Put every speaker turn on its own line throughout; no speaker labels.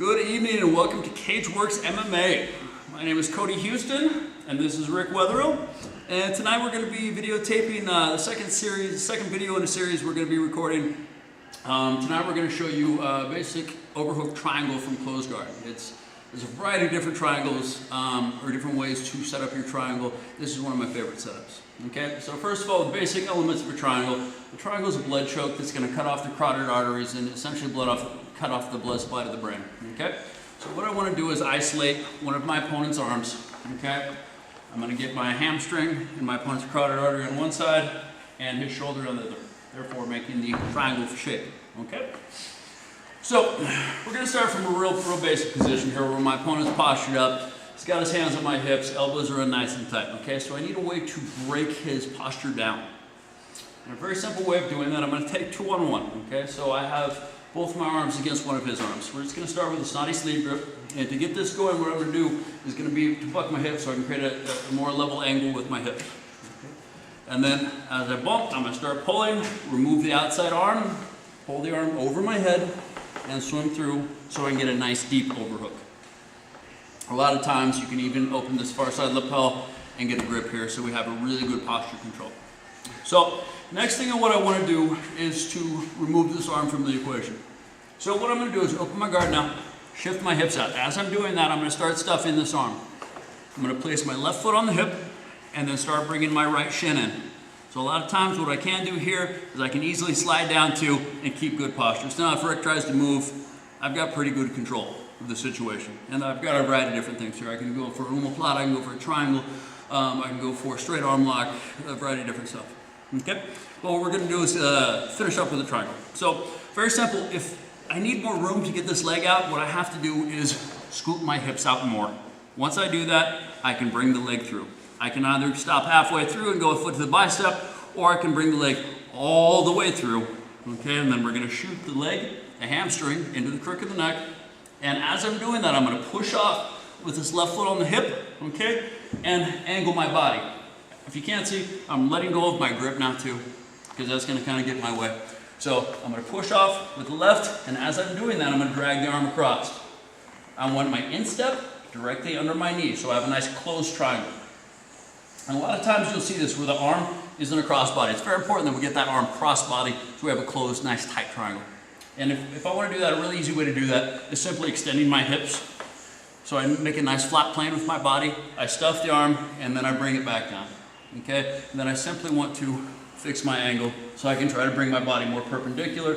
Good evening and welcome to CageworX MMA. My name is Cody Houston and this is Rick Weatherill. And tonight we're going to be videotaping the second video in a series we're going to be recording. Tonight we're going to show you a basic overhook triangle from closed guard. There's a variety of different triangles or different ways to set up your triangle. This is one of my favorite setups. Okay, so first of all, the basic elements of a triangle. The triangle is a blood choke that's going to cut off the carotid arteries and essentially cut off the blood supply to the brain. Okay, so what I want to do is isolate one of my opponent's arms. Okay, I'm going to get my hamstring and my opponent's carotid artery on one side and his shoulder on the other, therefore making the triangle shape. Okay, so we're going to start from a real basic position here where my opponent's postured up. He's got his hands on my hips, elbows are in nice and tight. Okay, so I need a way to break his posture down. And a very simple way of doing that, I'm going to take 2-on-1. Okay, so I have both my arms against one of his arms. We're just going to start with a snotty sleeve grip. And to get this going, what I'm going to do is going to be to buck my hips so I can create a more level angle with my hips. Okay. And then as I bump, I'm going to start pulling, remove the outside arm, pull the arm over my head, and swim through so I can get a nice deep overhook. A lot of times you can even open this far side lapel and get a grip here so we have a really good posture control. So next thing what I want to do is to remove this arm from the equation. So what I'm going to do is open my guard now, shift my hips out. As I'm doing that, I'm going to start stuffing this arm. I'm going to place my left foot on the hip and then start bringing my right shin in. So a lot of times what I can do here is I can easily slide down to and keep good posture. So now if Rick tries to move, I've got pretty good control of the situation. And I've got a variety of different things here. I can go for an omoplata, I can go for a triangle, I can go for a straight arm lock, a variety of different stuff. Okay? Well, what we're going to do is finish up with a triangle. So very simple. If I need more room to get this leg out, what I have to do is scoop my hips out more. Once I do that, I can bring the leg through. I can either stop halfway through and go a foot to the bicep, or I can bring the leg all the way through. Okay, and then we're going to shoot the leg, the hamstring, into the crook of the neck. And as I'm doing that, I'm going to push off with this left foot on the hip, okay, and angle my body. If you can't see, I'm letting go of my grip now too, because that's going to kind of get in my way. So I'm going to push off with the left, and as I'm doing that, I'm going to drag the arm across. I want my instep directly under my knee, so I have a nice closed triangle. And a lot of times you'll see this where the arm is in a crossbody. It's very important that we get that arm crossbody so we have a closed, nice, tight triangle. And if I want to do that, a really easy way to do that is simply extending my hips. So I make a nice flat plane with my body, I stuff the arm, and then I bring it back down. Okay? And then I simply want to fix my angle so I can try to bring my body more perpendicular.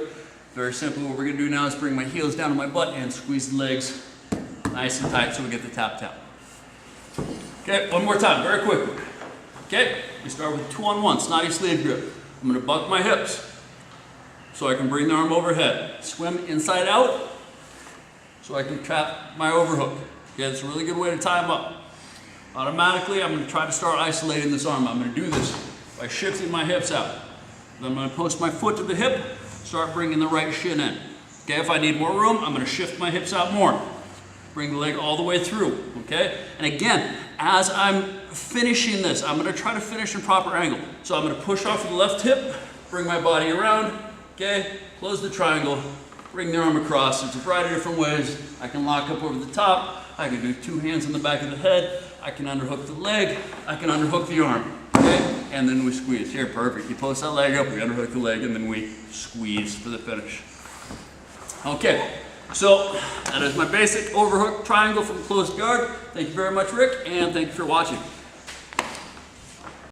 Very simply, what we're going to do now is bring my heels down to my butt and squeeze the legs nice and tight so we get the tap tap. Okay, one more time, very quickly. Okay, we start with 2-on-1, snotty sleeve grip. I'm going to buck my hips so I can bring the arm overhead. Swim inside out so I can trap my overhook. Okay, it's a really good way to tie them up. Automatically, I'm going to try to start isolating this arm. I'm going to do this by shifting my hips out. Then I'm going to post my foot to the hip, start bringing the right shin in. Okay, if I need more room, I'm going to shift my hips out more. Bring the leg all the way through, okay? And again, as I'm finishing this, I'm going to try to finish in proper angle. So I'm going to push off the left hip, bring my body around, okay? Close the triangle, bring the arm across. There's a variety of different ways. I can lock up over the top. I can do two hands on the back of the head. I can underhook the leg. I can underhook the arm, okay? And then we squeeze. Here, perfect. You post that leg up, we underhook the leg, and then we squeeze for the finish. Okay. So that is my basic overhook triangle from closed guard. Thank you very much, Rick, and thank you for watching.